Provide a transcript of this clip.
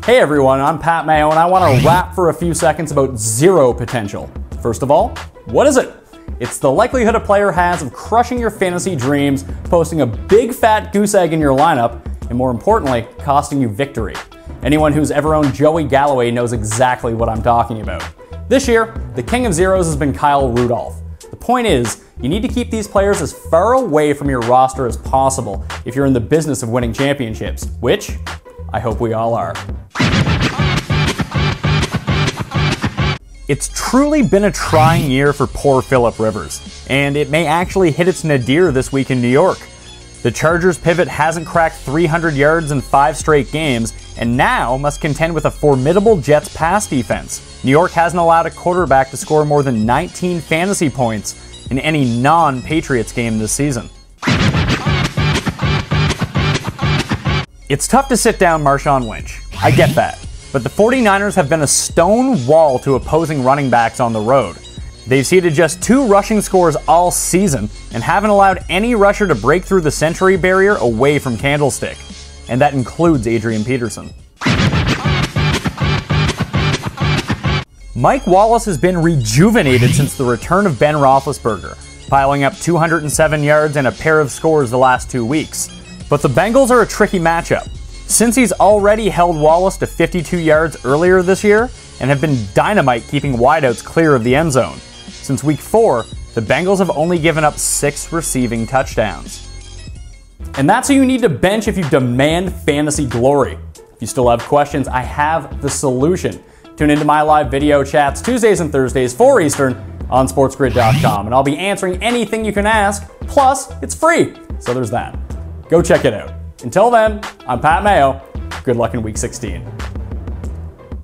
Hey everyone, I'm Pat Mayo and I want to rap for a few seconds about zero potential. First of all, what is it? It's the likelihood a player has of crushing your fantasy dreams, posting a big fat goose egg in your lineup, and more importantly, costing you victory. Anyone who's ever owned Joey Galloway knows exactly what I'm talking about. This year, the king of zeros has been Kyle Rudolph. The point is, you need to keep these players as far away from your roster as possible if you're in the business of winning championships, which I hope we all are. It's truly been a trying year for poor Phillip Rivers, and it may actually hit its nadir this week in New York. The Chargers pivot hasn't cracked 300 yards in 5 straight games, and now must contend with a formidable Jets pass defense. New York hasn't allowed a quarterback to score more than 19 fantasy points in any non-Patriots game this season. It's tough to sit down Marshawn Lynch. I get that. But the 49ers have been a stone wall to opposing running backs on the road. They've ceded just 2 rushing scores all season and haven't allowed any rusher to break through the century barrier away from Candlestick. And that includes Adrian Peterson. Mike Wallace has been rejuvenated since the return of Ben Roethlisberger, piling up 207 yards and a pair of scores the last 2 weeks. But the Bengals are a tricky matchup, since he's already held Wallace to 52 yards earlier this year and have been dynamite keeping wideouts clear of the end zone. Since week 4, the Bengals have only given up 6 receiving touchdowns. And that's who you need to bench if you demand fantasy glory. If you still have questions, I have the solution. Tune into my live video chats Tuesdays and Thursdays, 4 Eastern, on sportsgrid.com, and I'll be answering anything you can ask, plus it's free, so there's that. Go check it out. Until then, I'm Pat Mayo. Good luck in Week 16.